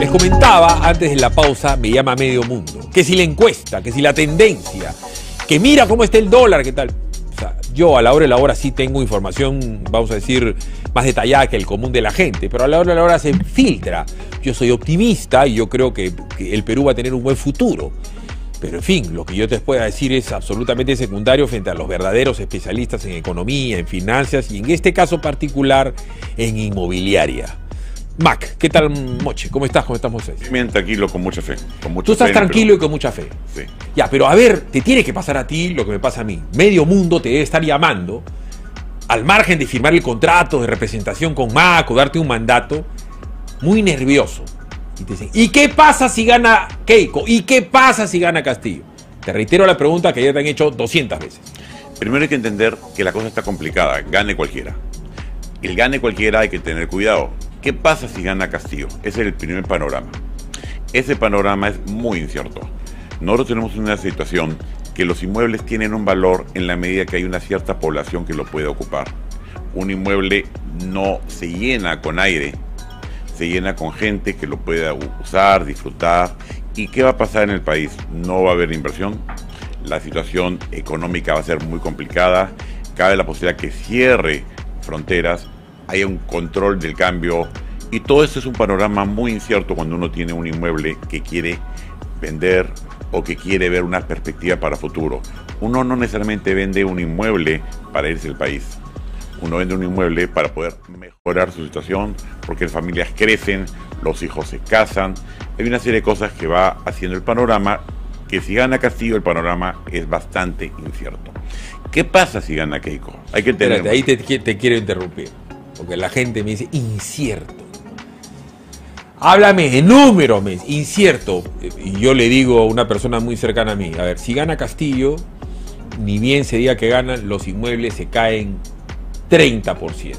Les comentaba antes de la pausa, me llama medio mundo, que si la encuesta, que si la tendencia, que mira cómo está el dólar, qué tal. O sea, yo a la hora de la hora sí tengo información, vamos a decir, más detallada que el común de la gente, pero a la hora de la hora se filtra. Yo soy optimista y yo creo que el Perú va a tener un buen futuro. Pero en fin, lo que yo te pueda decir es absolutamente secundario frente a los verdaderos especialistas en economía, en finanzas y en este caso particular en inmobiliaria. Mac, ¿qué tal, Moche? ¿Cómo estás? ¿Cómo estás, Moisés? Bien, tranquilo, con mucha fe. Tú estás tranquilo y con mucha fe. Sí. Ya, pero a ver, te tiene que pasar a ti lo que me pasa a mí. Medio mundo te debe estar llamando, al margen de firmar el contrato de representación con Mac o darte un mandato, muy nervioso. Y te dicen, ¿y qué pasa si gana Keiko? ¿Y qué pasa si gana Castillo? Te reitero la pregunta que ya te han hecho 200 veces. Primero hay que entender que la cosa está complicada, gane cualquiera. El gane cualquiera hay que tener cuidado. ¿Qué pasa si gana Castillo? Ese es el primer panorama. Ese panorama es muy incierto. Nosotros tenemos una situación que los inmuebles tienen un valor en la medida que hay una cierta población que lo puede ocupar. Un inmueble no se llena con aire, se llena con gente que lo pueda usar, disfrutar. ¿Y qué va a pasar en el país? No va a haber inversión, la situación económica va a ser muy complicada, cabe la posibilidad que cierre fronteras, haya un control del cambio, y todo esto es un panorama muy incierto cuando uno tiene un inmueble que quiere vender o que quiere ver una perspectiva para futuro. Uno no necesariamente vende un inmueble para irse del país. Uno vende un inmueble para poder mejorar su situación, porque las familias crecen, los hijos se casan. Hay una serie de cosas que va haciendo el panorama, que si gana Castillo el panorama es bastante incierto. ¿Qué pasa si gana Keiko? Hay que tener... Espérate, ahí te quiero interrumpir, porque la gente me dice, incierto. Háblame de números, incierto. Y yo le digo a una persona muy cercana a mí, a ver, si gana Castillo, ni bien se diga que ganan, los inmuebles se caen 30%.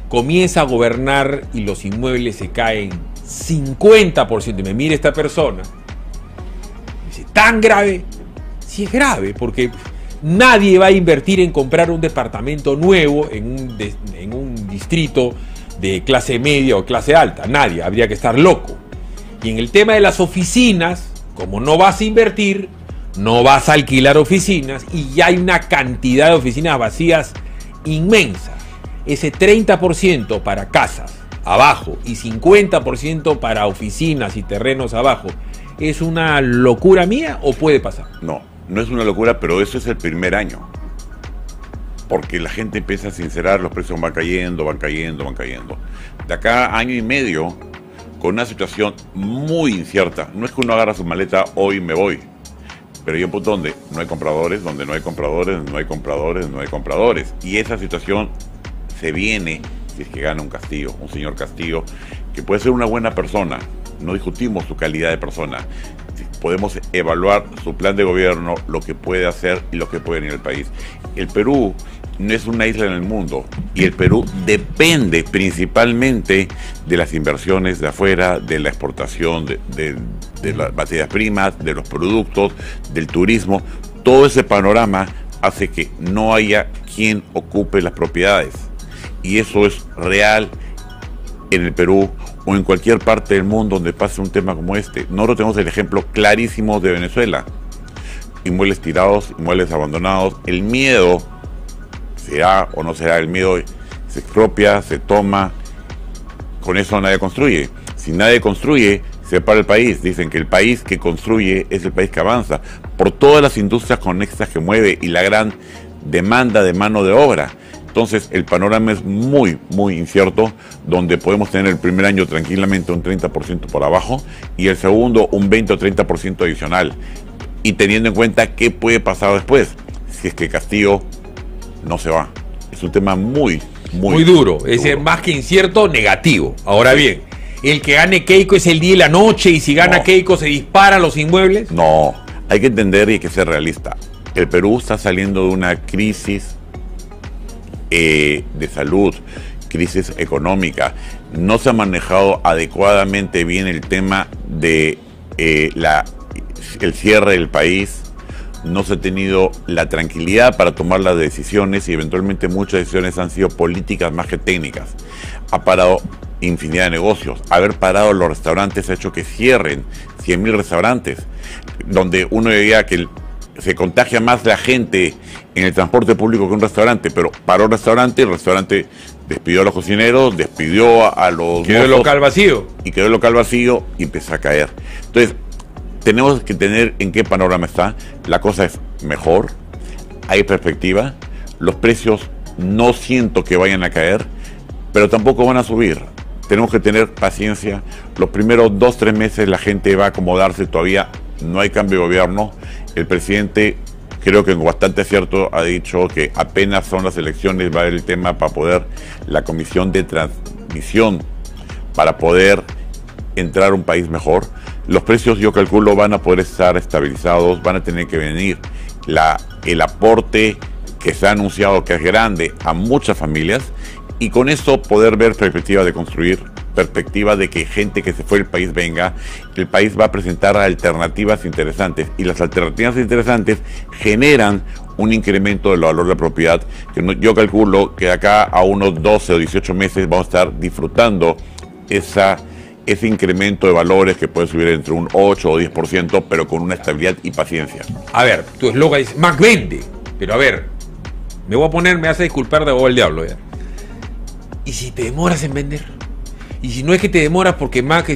Comienza a gobernar y los inmuebles se caen 50%. Y me mira esta persona, me dice, ¿tan grave? Sí es grave, porque nadie va a invertir en comprar un departamento nuevo en un distrito de clase media o clase alta. Nadie, habría que estar loco. Y en el tema de las oficinas, como no vas a invertir, no vas a alquilar oficinas, y ya hay una cantidad de oficinas vacías inmensa. Ese 30% para casas abajo y 50% para oficinas y terrenos abajo, ¿es una locura mía o puede pasar? No, no es una locura, pero eso es el primer año. Porque la gente empieza a sincerar, los precios van cayendo, van cayendo, van cayendo. De acá a año y medio, con una situación muy incierta. No es que uno agarra su maleta, hoy me voy. Pero hay un punto donde no hay compradores, donde no hay compradores, no hay compradores, no hay compradores. Y esa situación se viene si es que gana un Castillo, un señor Castillo, que puede ser una buena persona. No discutimos su calidad de persona. Podemos evaluar su plan de gobierno, lo que puede hacer y lo que puede venir al país. El Perú no es una isla en el mundo, y el Perú depende principalmente de las inversiones de afuera, de la exportación de las materias primas, de los productos, del turismo. Todo ese panorama hace que no haya quien ocupe las propiedades, y eso es real en el Perú o en cualquier parte del mundo donde pase un tema como este. Nosotros tenemos el ejemplo clarísimo de Venezuela. Inmuebles tirados, inmuebles abandonados. El miedo, será o no será, el miedo se expropia, se toma. Con eso nadie construye. Si nadie construye, se para el país. Dicen que el país que construye es el país que avanza, por todas las industrias conexas que mueve y la gran demanda de mano de obra. Entonces el panorama es muy, muy incierto, donde podemos tener el primer año tranquilamente un 30% por abajo y el segundo un 20 o 30% adicional. Y teniendo en cuenta qué puede pasar después, si es que Castillo no se va. Es un tema muy duro. Es más que incierto, negativo. Ahora bien, ¿el que gane Keiko es el día y la noche, y si gana Keiko se disparan los inmuebles? No, hay que entender y hay que ser realista. El Perú está saliendo de una crisis de salud, crisis económica. No se ha manejado adecuadamente bien el tema de el cierre del país. No se ha tenido la tranquilidad para tomar las decisiones, y eventualmente muchas decisiones han sido políticas más que técnicas. Ha parado infinidad de negocios. Haber parado los restaurantes ha hecho que cierren 100.000 restaurantes, donde uno veía que se contagia más la gente en el transporte público que un restaurante, pero paró el restaurante despidió a los cocineros, despidió a los quedó el local vacío. Y quedó el local vacío y empezó a caer. Entonces, tenemos que tener en qué panorama está. La cosa es mejor, hay perspectiva, los precios no siento que vayan a caer, pero tampoco van a subir. Tenemos que tener paciencia. Los primeros 2-3 meses la gente va a acomodarse, todavía no hay cambio de gobierno. El presidente, creo que con bastante acierto, ha dicho que apenas son las elecciones, va a haber el tema para poder, la comisión de transmisión, para poder entrar a un país mejor. Los precios, yo calculo, van a poder estar estabilizados, van a tener que venir el aporte que se ha anunciado, que es grande, a muchas familias, y con eso poder ver perspectiva de construir, perspectiva de que gente que se fue del país venga. El país va a presentar alternativas interesantes, y las alternativas interesantes generan un incremento del valor de la propiedad, que yo calculo que acá a unos 12 o 18 meses vamos a estar disfrutando ese incremento de valores que puede subir entre un 8 o 10%, pero con una estabilidad y paciencia. A ver, tu eslogan es Mac vende, pero a ver, me vas a disculpar de abogado del diablo ya. ¿Y si te demoras en vender? Y si no es que te demoras porque Mac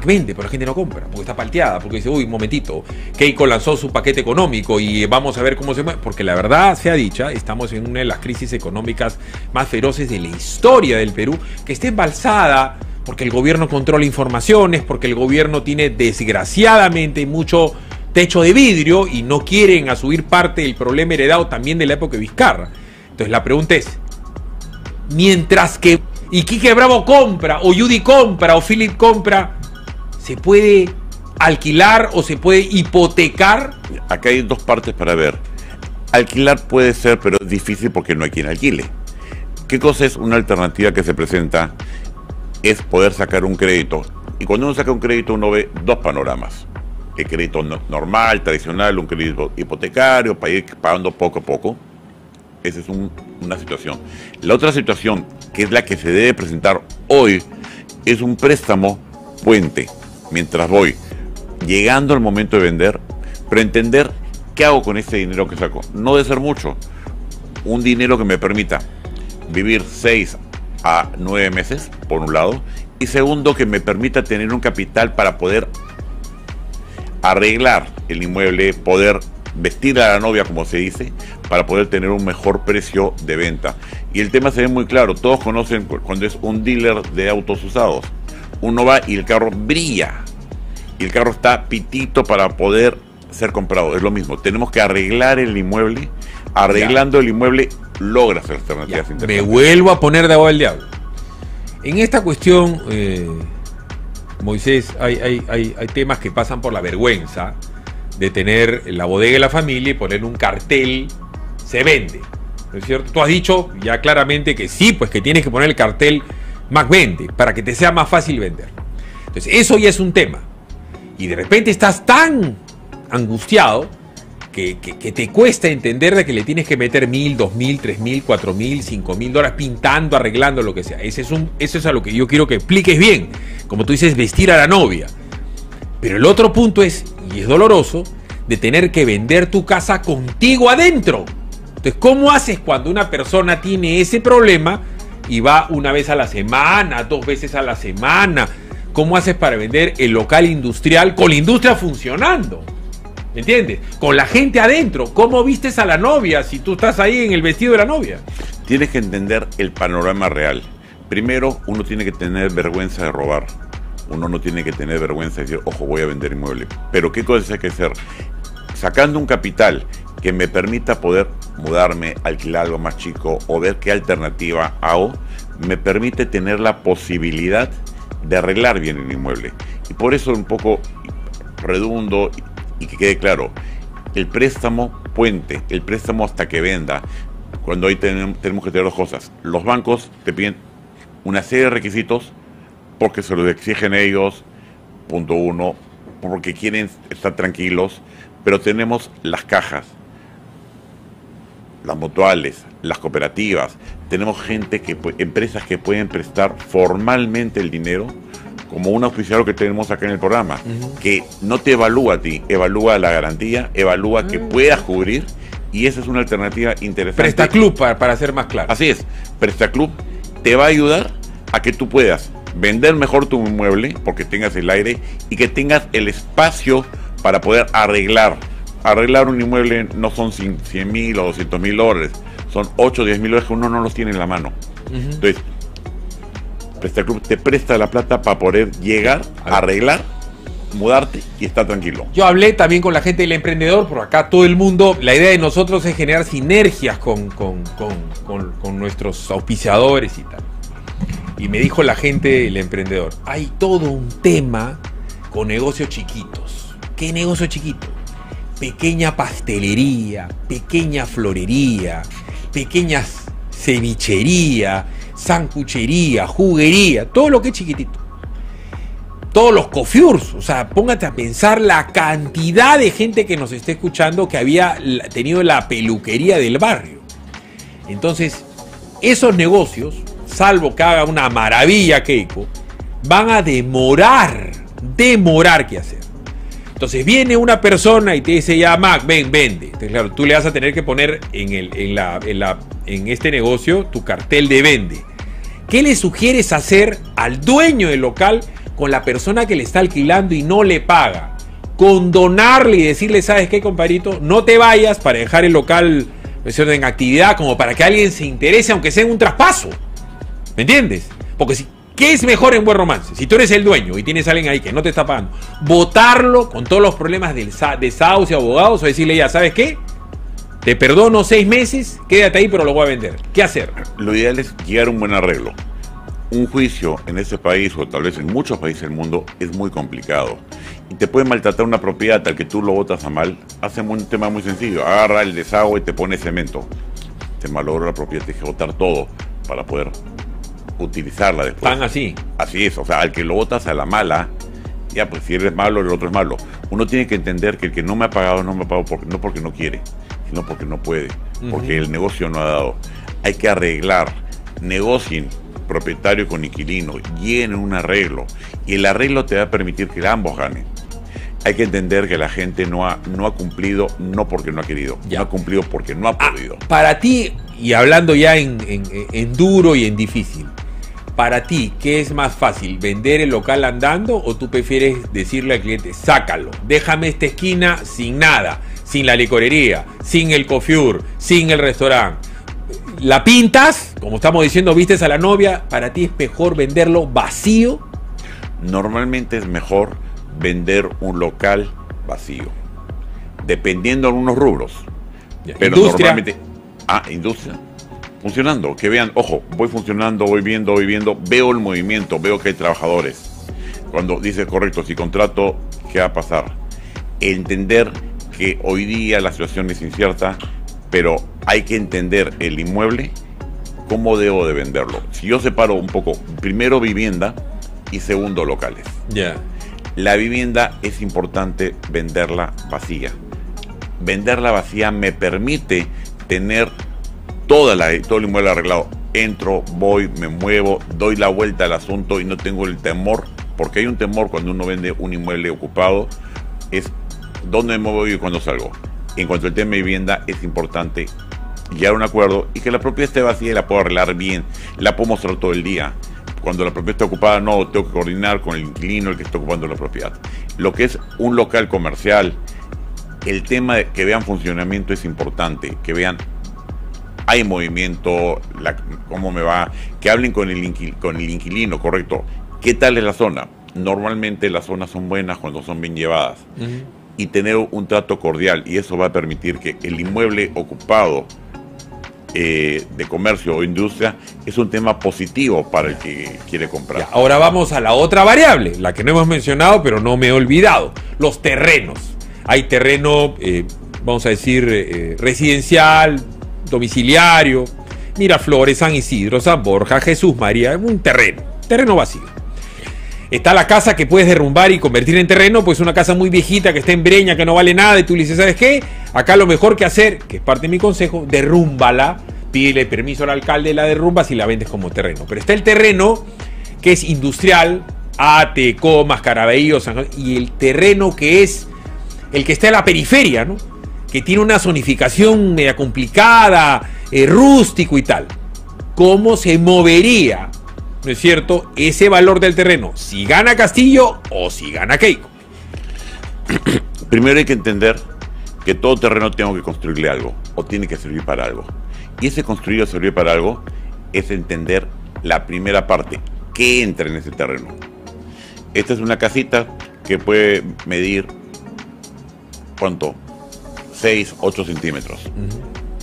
vende, pero la gente no compra, porque está palteada, porque dice, uy, un momentito, Keiko lanzó su paquete económico y vamos a ver cómo se mueve, porque la verdad sea dicha, estamos en una de las crisis económicas más feroces de la historia del Perú, que está embalsada porque el gobierno controla informaciones, porque el gobierno tiene desgraciadamente mucho techo de vidrio y no quieren asumir parte del problema heredado también de la época de Vizcarra. Entonces la pregunta es, mientras que Iquique Bravo compra, o Judy compra, o Philip compra, ¿se puede alquilar o se puede hipotecar? Acá hay dos partes para ver. Alquilar puede ser, pero es difícil porque no hay quien alquile. ¿Qué cosa es una alternativa que se presenta? Es poder sacar un crédito. Y cuando uno saca un crédito, uno ve dos panoramas. El crédito normal, tradicional, un crédito hipotecario, para ir pagando poco a poco. Esa es una situación. La otra situación, que es la que se debe presentar hoy, es un préstamo puente. Mientras voy llegando al momento de vender, pero entender qué hago con ese dinero que saco. No debe ser mucho. Un dinero que me permita vivir 6 a 9 meses, por un lado, y segundo, que me permita tener un capital para poder arreglar el inmueble, poder vestir a la novia, como se dice, para poder tener un mejor precio de venta. Y el tema se ve muy claro, todos conocen cuando es un dealer de autos usados. Uno va y el carro brilla, y el carro está pitito para poder ser comprado. Es lo mismo, tenemos que arreglar el inmueble. Arreglando el inmueble logras alternativas interesantes. Me vuelvo a poner de abogado del diablo. En esta cuestión, Moisés, hay temas que pasan por la vergüenza de tener la bodega de la familia y poner un cartel, se vende, ¿no es cierto? Tú has dicho ya claramente que sí, pues que tienes que poner el cartel Mac vende, para que te sea más fácil vender. Entonces eso ya es un tema. Y de repente estás tan angustiado que te cuesta entender de que le tienes que meter 1.000, 2.000, 3.000, 4.000, $5.000 pintando, arreglando, lo que sea. Eso es a lo que yo quiero que expliques bien. Como tú dices, vestir a la novia. Pero el otro punto es, y es doloroso, de tener que vender tu casa contigo adentro. Entonces, ¿cómo haces cuando una persona tiene ese problema y va una vez a la semana, 2 veces a la semana? ¿Cómo haces para vender el local industrial con la industria funcionando? ¿Me entiendes? Con la gente adentro. ¿Cómo vistes a la novia si tú estás ahí en el vestido de la novia? Tienes que entender el panorama real. Primero, uno tiene que tener vergüenza de robar. Uno no tiene que tener vergüenza de decir, ojo, voy a vender inmueble. Pero ¿qué cosas hay que hacer? Sacando un capital que me permita poder mudarme, alquilar algo más chico o ver qué alternativa hago, me permite tener la posibilidad de arreglar bien el inmueble. Y por eso un poco redundo y que quede claro, el préstamo puente, el préstamo hasta que venda, cuando ahí tenemos que tener dos cosas. Los bancos te piden una serie de requisitos porque se los exigen ellos, punto uno, porque quieren estar tranquilos, pero tenemos las cajas. las mutuales, las cooperativas, tenemos empresas que pueden prestar formalmente el dinero, como un auspiciador que tenemos acá en el programa, que no te evalúa a ti, evalúa la garantía, evalúa que puedas cubrir, y esa es una alternativa interesante. Prestaclub, para ser más claro. Así es, Prestaclub te va a ayudar a que tú puedas vender mejor tu inmueble, porque tengas el aire y que tengas el espacio para poder arreglar. Arreglar un inmueble no son 100.000 o 200.000 dólares, son 8 o 10.000 dólares que uno no los tiene en la mano. Entonces, Prestaclub te presta la plata para poder llegar, arreglar, mudarte y estar tranquilo. Yo hablé también con la gente del emprendedor, por acá todo el mundo, la idea de nosotros es generar sinergias con nuestros auspiciadores y tal. Y me dijo la gente del emprendedor, hay todo un tema con negocios chiquitos. ¿Qué negocio chiquito? Pequeña pastelería, pequeña florería, pequeñas cevichería, sancuchería, juguería, todo lo que es chiquitito. Todos los cofiurs, o sea, póngate a pensar la cantidad de gente que nos esté escuchando que había tenido la peluquería del barrio. Entonces, esos negocios, salvo que haga una maravilla Keiko, van a demorar que hacer. Entonces viene una persona y te dice, ya Mac, ven, vende. Entonces, claro, tú le vas a tener que poner en este negocio tu cartel de vende. ¿Qué le sugieres hacer al dueño del local con la persona que le está alquilando y no le paga? Condonarle y decirle, ¿sabes qué, compadrito? No te vayas para dejar el local en actividad, como para que alguien se interese, aunque sea en un traspaso. ¿Me entiendes? Porque ¿qué es mejor en Buen Romance? Si tú eres el dueño y tienes a alguien ahí que no te está pagando, votarlo con todos los problemas de desahucio, abogados, o decirle, ya, ¿sabes qué? Te perdono 6 meses, quédate ahí, pero lo voy a vender. ¿Qué hacer? Lo ideal es llegar a un buen arreglo. Un juicio en ese país, o tal vez en muchos países del mundo, es muy complicado. Y te puede maltratar una propiedad tal que tú lo botas a mal. Hacen un tema muy sencillo. Agarra el desagüe y te pone cemento. Te malogró la propiedad, tienes que botar todo para poder utilizarla después. Tan así. Así es, o sea, al que lo botas a la mala, ya pues si eres malo, el otro es malo. Uno tiene que entender que el que no me ha pagado, no me ha pagado no porque no quiere, sino porque no puede, porque el negocio no ha dado. Hay que arreglar, negocien propietario con inquilino, lleguen un arreglo, y el arreglo te va a permitir que ambos ganen. Hay que entender que la gente no ha cumplido, no porque no ha querido, no ha cumplido porque no ha podido. Para ti, y hablando ya en duro y en difícil, para ti, ¿qué es más fácil? ¿Vender el local andando o tú prefieres decirle al cliente, sácalo, déjame esta esquina sin nada, sin la licorería, sin el coiffure, sin el restaurante? ¿La pintas? Como estamos diciendo, vistes a la novia. ¿Para ti es mejor venderlo vacío? Normalmente es mejor vender un local vacío, dependiendo de algunos rubros. Pero industria. Normalmente... industria. Funcionando, que vean, ojo, voy funcionando, voy viendo, veo el movimiento, veo que hay trabajadores. Cuando dice, correcto, si contrato, ¿qué va a pasar? Entender que hoy día la situación es incierta, pero hay que entender el inmueble, cómo debo de venderlo. Si yo separo un poco, primero vivienda y segundo locales. La vivienda es importante venderla vacía. Venderla vacía me permite tener todo el inmueble arreglado. Entro, voy, me muevo, doy la vuelta al asunto y no tengo el temor, porque hay un temor cuando uno vende un inmueble ocupado, es dónde me voy y cuándo salgo. En cuanto al tema de vivienda, es importante llegar a un acuerdo y que la propiedad esté vacía y la puedo arreglar bien, la puedo mostrar todo el día. Cuando la propiedad está ocupada, no, tengo que coordinar con el inquilino, el que está ocupando la propiedad. Lo que es un local comercial, el tema de que vean funcionamiento es importante, que vean hay movimiento, cómo me va, que hablen con el inquilino, correcto. ¿Qué tal es la zona? Normalmente las zonas son buenas cuando son bien llevadas. Y tener un trato cordial, y eso va a permitir que el inmueble ocupado de comercio o industria es un tema positivo para el que quiere comprar. Ya, ahora vamos a la otra variable, la que no hemos mencionado, pero no me he olvidado, los terrenos. Hay terreno, vamos a decir, residencial, domiciliario, Miraflores, San Isidro, San Borja, Jesús María, un terreno vacío. Está la casa que puedes derrumbar y convertir en terreno, pues una casa muy viejita que está en breña, que no vale nada, y tú le dices, ¿sabes qué? Acá lo mejor que hacer, que es parte de mi consejo, derrúmbala, pídele permiso al alcalde de la derrumbas y la vendes como terreno. Pero está el terreno que es industrial, Ate, Comas, Caraballo, San José, y el terreno que es el que está en la periferia, ¿no? Que tiene una zonificación media complicada, rústico y tal. ¿Cómo se movería, no es cierto, ese valor del terreno? Si gana Castillo o si gana Keiko. Primero hay que entender que todo terreno tengo que construirle algo, o tiene que servir para algo. Y ese construir o servir para algo es entender la primera parte, qué entra en ese terreno. Esta es una casita que puede medir, ¿cuánto? 6, 8 centímetros.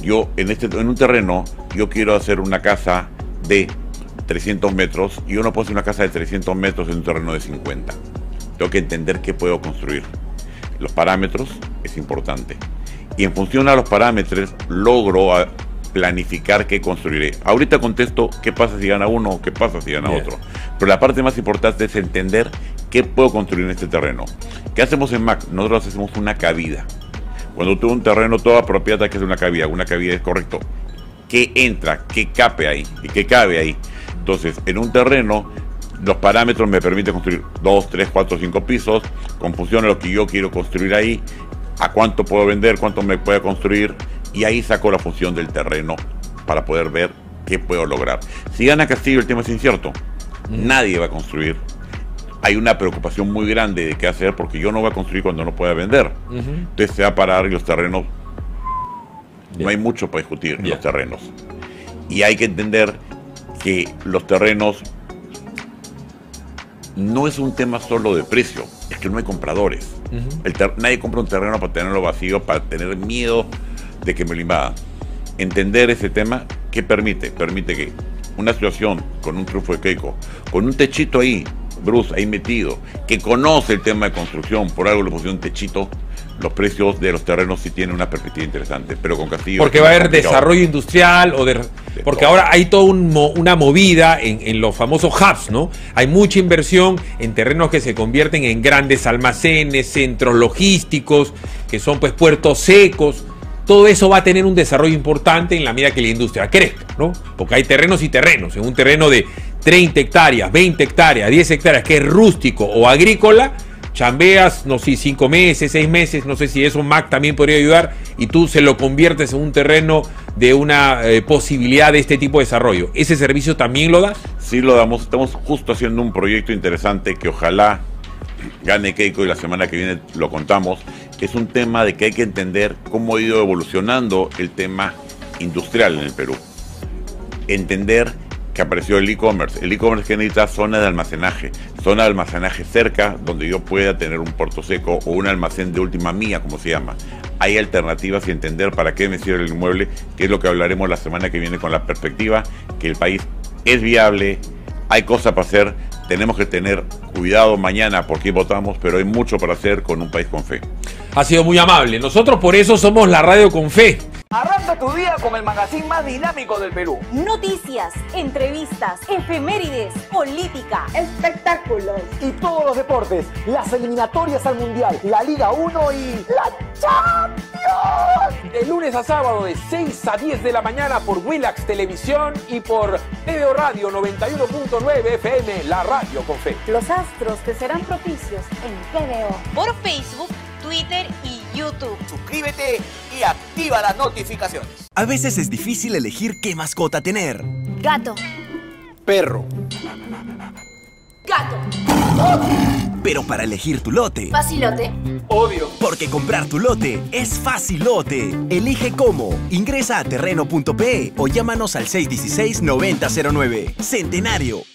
Yo en un terreno, yo quiero hacer una casa de 300 metros y yo no puedo hacer una casa de 300 metros en un terreno de 50. Tengo que entender qué puedo construir. Los parámetros es importante. Y en función a los parámetros logro planificar qué construiré. Ahorita contesto qué pasa si gana uno o qué pasa si gana otro. Pero la parte más importante es entender qué puedo construir en este terreno. ¿Qué hacemos en MAC? Nosotros hacemos una cabida. Cuando tú un terreno, toda propiedad hay que hacer una cabida es correcto. ¿Qué entra? ¿Qué cabe ahí? ¿Y qué cabe ahí? Entonces, en un terreno, los parámetros me permiten construir 2, 3, 4, 5 pisos, con función a lo que yo quiero construir ahí, a cuánto puedo vender, cuánto me puede construir, y ahí saco la función del terreno para poder ver qué puedo lograr. Si gana Castillo, el tema es incierto. Nadie va a construir. Hay una preocupación muy grande de qué hacer porque yo no voy a construir cuando no pueda vender. Entonces se va a parar y los terrenos, no hay mucho para discutir en los terrenos. Y hay que entender que los terrenos no es un tema solo de precio, es que no hay compradores. Nadie compra un terreno para tenerlo vacío, para tener miedo de que me lo invadan. Entender ese tema, ¿qué permite? Permite que una situación con un triunfo de Keiko, con un techito ahí, Bruce ahí metido, que conoce el tema de construcción, por algo le pusieron un techito, los precios de los terrenos sí tienen una perspectiva interesante, pero con Castillo... Porque va a haber desarrollo industrial, porque todo. Ahora hay toda una movida en los famosos hubs, ¿no? Hay mucha inversión en terrenos que se convierten en grandes almacenes, centros logísticos, que son pues puertos secos. Todo eso va a tener un desarrollo importante en la medida que la industria crezca, ¿no? Porque hay terrenos y terrenos. En un terreno de 30 hectáreas, 20 hectáreas, 10 hectáreas, que es rústico o agrícola, chambeas, no sé, 5 meses, 6 meses, no sé si eso MAC también podría ayudar, y tú se lo conviertes en un terreno de una posibilidad de este tipo de desarrollo. ¿Ese servicio también lo das? Sí lo damos. Estamos justo haciendo un proyecto interesante que ojalá gane Keiko y la semana que viene lo contamos. Es un tema de que hay que entender cómo ha ido evolucionando el tema industrial en el Perú. Entender que apareció el e-commerce. El e-commerce que necesita zona de almacenaje cerca, donde yo pueda tener un puerto seco o un almacén de última milla, como se llama. Hay alternativas y entender para qué me sirve el inmueble, que es lo que hablaremos la semana que viene con la perspectiva, que el país es viable, hay cosas para hacer, tenemos que tener cuidado mañana por quién votamos, pero hay mucho para hacer con un país con fe. Ha sido muy amable. Nosotros por eso somos la radio con fe. Arranca tu día con el magazine más dinámico del Perú. Noticias, entrevistas, efemérides, política, Espectáculos y todos los deportes. Las eliminatorias al Mundial, la Liga 1 y la Champions. De lunes a sábado de 6 a 10 de la mañana por Willax Televisión y por TVO Radio 91.9 FM, la radio con fe. los astros te serán propicios en TVO. Por Facebook, Twitter y YouTube. Suscríbete y activa las notificaciones. A veces es difícil elegir qué mascota tener. Gato, Perro. gato, Pero para elegir tu lote, facilote, Obvio. porque comprar tu lote es facilote. Elige cómo. Ingresa a terreno.pe o llámanos al 616-9009. Centenario.